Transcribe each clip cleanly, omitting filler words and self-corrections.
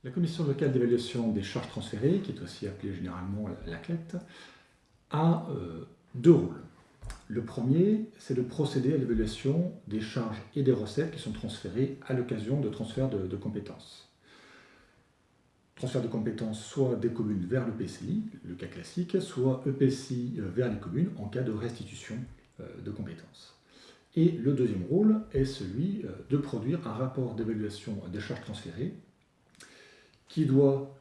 La commission locale d'évaluation des charges transférées, qui est aussi appelée généralement la CLET, a deux rôles. Le premier, c'est de procéder à l'évaluation des charges et des recettes qui sont transférées à l'occasion de transferts de compétences. Transfert de compétences soit des communes vers l'EPCI, le cas classique, soit EPCI vers les communes en cas de restitution de compétences. Et le deuxième rôle est celui de produire un rapport d'évaluation des charges transférées qui doit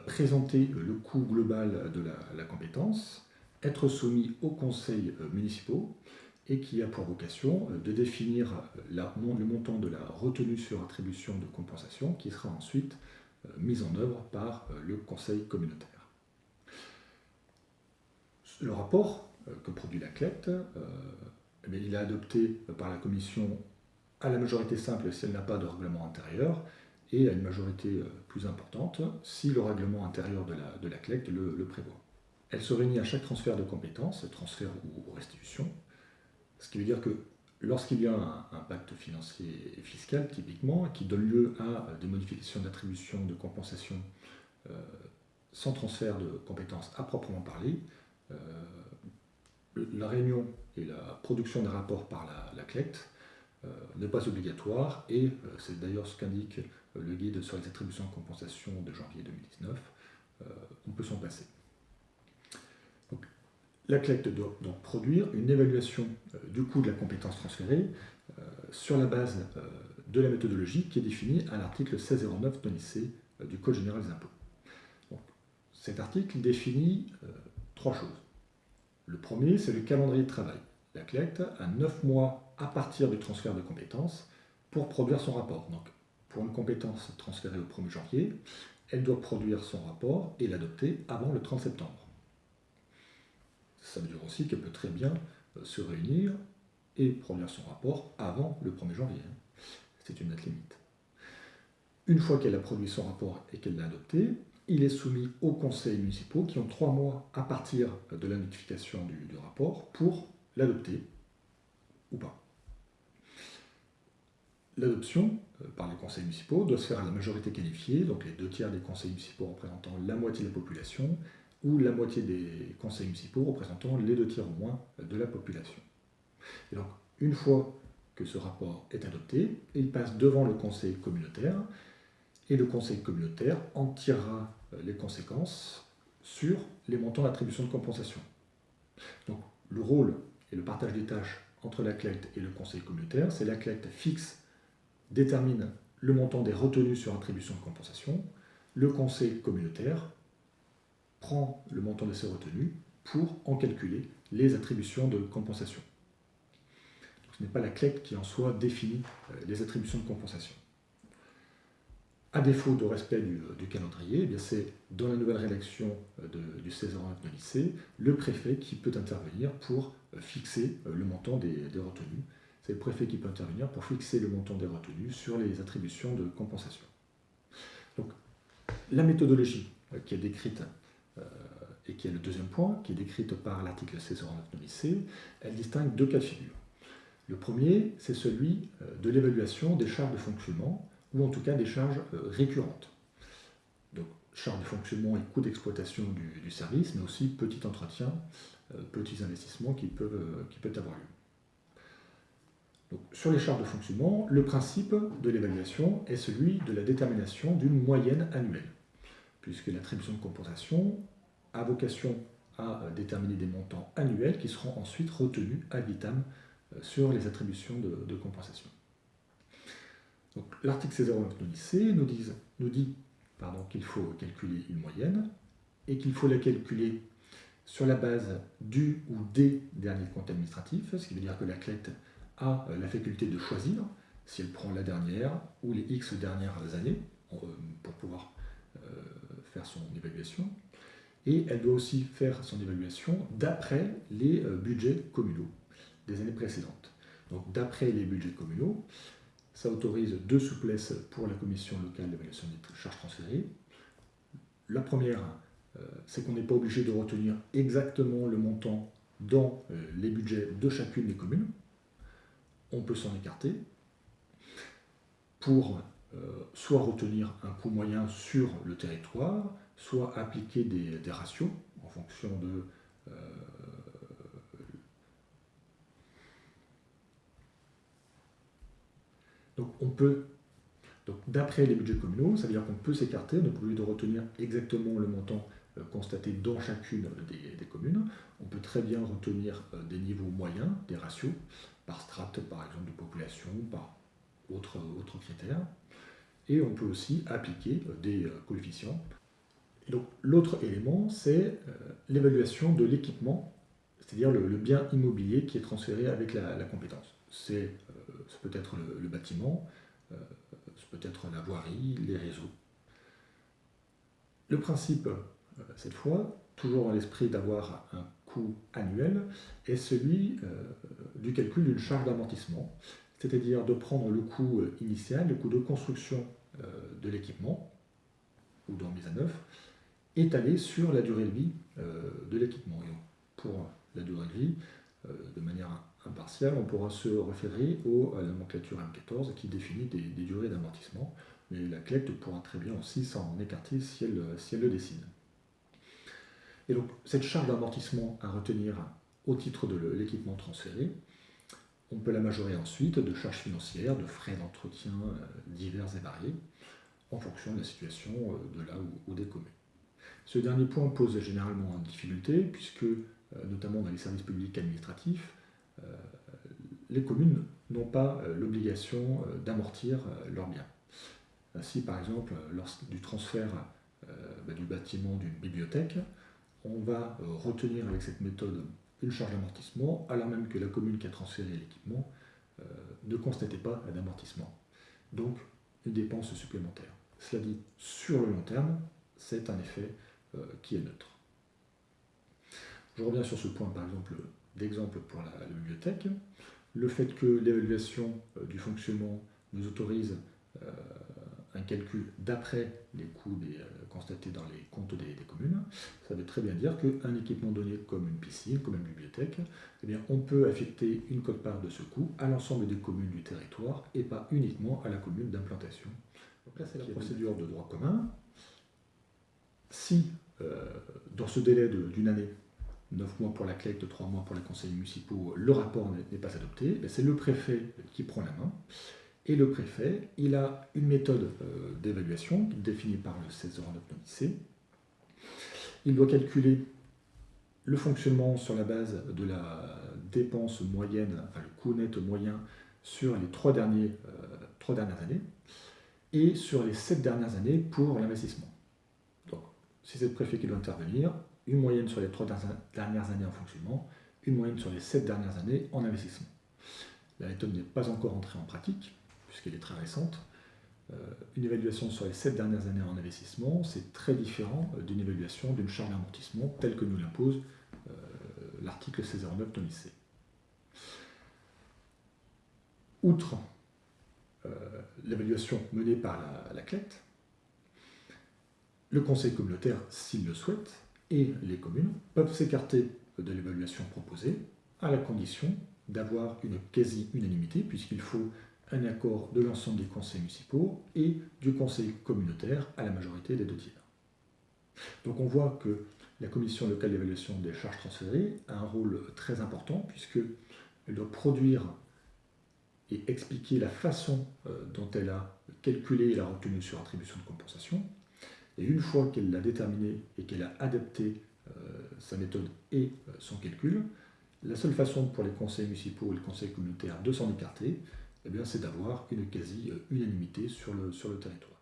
présenter le coût global de la compétence, être soumis aux conseils municipaux et qui a pour vocation de définir le montant de la retenue sur attribution de compensation qui sera ensuite mise en œuvre par le conseil communautaire. Le rapport que produit la CLET, il est adopté par la commission à la majorité simple si elle n'a pas de règlement intérieur et à une majorité plus importante si le règlement intérieur de la CLET le prévoit. Elle se réunit à chaque transfert de compétences, transfert ou restitution, ce qui veut dire que lorsqu'il y a un pacte financier et fiscal, typiquement, qui donne lieu à des modifications d'attribution de compensation sans transfert de compétences à proprement parler, la réunion et la production des rapports par la CLET n'est pas obligatoire et c'est d'ailleurs ce qu'indique le guide sur les attributions de compensation de janvier 2019. On peut s'en passer. Donc, la CLET doit donc produire une évaluation du coût de la compétence transférée sur la base de la méthodologie qui est définie à l'article 1609 NONIC du Code général des impôts. Donc, cet article définit trois choses. Le premier, c'est le calendrier de travail. La CLET a 9 mois à partir du transfert de compétences pour produire son rapport. Donc, pour une compétence transférée au 1er janvier, elle doit produire son rapport et l'adopter avant le 30 septembre. Ça veut dire aussi qu'elle peut très bien se réunir et produire son rapport avant le 1er janvier. C'est une date limite. Une fois qu'elle a produit son rapport et qu'elle l'a adopté, il est soumis aux conseils municipaux qui ont 3 mois à partir de la notification du rapport pour l'adopter ou pas. L'adoption par les conseils municipaux doit se faire à la majorité qualifiée, donc les 2/3 des conseils municipaux représentant la moitié de la population ou la moitié des conseils municipaux représentant les 2/3 au moins de la population. Et donc, une fois que ce rapport est adopté, il passe devant le conseil communautaire et le conseil communautaire en tirera les conséquences sur les montants d'attribution de compensation. Donc, le rôle et le partage des tâches entre la CLET et le conseil communautaire, c'est la CLET fixe, détermine le montant des retenues sur attribution de compensation, le conseil communautaire prend le montant de ces retenues pour en calculer les attributions de compensation. Donc, ce n'est pas la CLET qui en soi définit les attributions de compensation. À défaut de respect du calendrier, c'est dans la nouvelle rédaction du 1609 NONIC, le préfet qui peut intervenir pour fixer le montant des retenues. C'est le préfet qui peut intervenir pour fixer le montant des retenues sur les attributions de compensation. Donc, la méthodologie qui est décrite, et qui est le deuxième point, qui est décrite par l'article 1609 NONIC, elle distingue deux cas de figure. Le premier, c'est celui de l'évaluation des charges de fonctionnement, ou en tout cas des charges récurrentes. Donc, charges de fonctionnement et coûts d'exploitation du service, mais aussi petit entretien, petits investissements qui peuvent avoir lieu. Donc, sur les charges de fonctionnement, le principe de l'évaluation est celui de la détermination d'une moyenne annuelle, puisque l'attribution de compensation a vocation à déterminer des montants annuels qui seront ensuite retenus ad vitam sur les attributions de compensation. L'article 1609 NONIC nous dit qu'il faut calculer une moyenne et qu'il faut la calculer sur la base du ou des derniers comptes administratifs, ce qui veut dire que la CLET a la faculté de choisir si elle prend la dernière ou les X dernières années pour pouvoir faire son évaluation. Et elle doit aussi faire son évaluation d'après les budgets communaux des années précédentes. Donc d'après les budgets communaux, ça autorise deux souplesses pour la commission locale d'évaluation des charges transférées. La première, c'est qu'on n'est pas obligé de retenir exactement le montant dans les budgets de chacune des communes. On peut s'en écarter. Pour soit retenir un coût moyen sur le territoire, soit appliquer des ratios en fonction de donc d'après les budgets communaux, ça veut dire qu'on peut s'écarter, donc au lieu de retenir exactement le montant constaté dans chacune des communes, on peut très bien retenir des niveaux moyens, des ratios, par strate par exemple de population, par autres critères, et on peut aussi appliquer des coefficients. Et donc l'autre élément, c'est l'évaluation de l'équipement, c'est-à-dire le bien immobilier qui est transféré avec la compétence. Ça peut être le bâtiment, ça peut être la voirie, les réseaux. Le principe, cette fois, toujours dans l'esprit d'avoir un coût annuel, est celui du calcul d'une charge d'amortissement, c'est-à-dire de prendre le coût initial, le coût de construction de l'équipement, ou de mise à neuf, étalé sur la durée de vie de l'équipement. Et pour la durée de vie, de manière impartiale, on pourra se référer à la nomenclature M14 qui définit des durées d'amortissement, mais la CLECT pourra très bien aussi s'en écarter si elle le décide. Et donc cette charge d'amortissement à retenir au titre de l'équipement transféré, on peut la majorer ensuite de charges financières, de frais d'entretien divers et variés, en fonction de la situation de là ou des communes. Ce dernier point pose généralement une difficulté, puisque, notamment dans les services publics administratifs, les communes n'ont pas l'obligation d'amortir leurs biens. Ainsi, par exemple, lors du transfert du bâtiment d'une bibliothèque, on va retenir avec cette méthode une charge d'amortissement, alors même que la commune qui a transféré l'équipement ne constatait pas d'amortissement. Donc, une dépense supplémentaire. Cela dit, sur le long terme, c'est un effet qui est neutre. Je reviens sur ce point, par exemple, d'exemple pour la bibliothèque. Le fait que l'évaluation du fonctionnement nous autorise un calcul d'après les coûts constatés dans les comptes des communes, ça veut très bien dire qu'un équipement donné comme une piscine, comme une bibliothèque, eh bien, on peut affecter une quote-part de ce coût à l'ensemble des communes du territoire et pas uniquement à la commune d'implantation. Donc là, c'est la procédure de droit commun. Si, dans ce délai d'une année, 9 mois pour la CLECT, 3 mois pour les conseils municipaux, le rapport n'est pas adopté, c'est le préfet qui prend la main. Et le préfet, il a une méthode d'évaluation définie par le 1609 NOMIC. Il doit calculer le fonctionnement sur la base de la dépense moyenne, enfin le coût net moyen sur les 3 dernières années et sur les 7 dernières années pour l'investissement. Donc, si c'est le préfet qui doit intervenir, une moyenne sur les 3 dernières années en fonctionnement, une moyenne sur les 7 dernières années en investissement. La méthode n'est pas encore entrée en pratique, puisqu'elle est très récente. Une évaluation sur les 7 dernières années en investissement, c'est très différent d'une évaluation d'une charge d'amortissement telle que nous l'impose l'article 1609 NOMIC. Outre l'évaluation menée par la CLECT, le conseil communautaire, s'il le souhaite, et les communes peuvent s'écarter de l'évaluation proposée à la condition d'avoir une quasi-unanimité, puisqu'il faut un accord de l'ensemble des conseils municipaux et du conseil communautaire à la majorité des 2/3. Donc on voit que la commission locale d'évaluation des charges transférées a un rôle très important, puisqu'elle doit produire et expliquer la façon dont elle a calculé la retenue sur attribution de compensation. Et une fois qu'elle l'a déterminé et qu'elle a adapté sa méthode et son calcul, la seule façon pour les conseils municipaux et le conseil communautaire de s'en écarter, eh bien, c'est d'avoir une quasi-unanimité sur le territoire.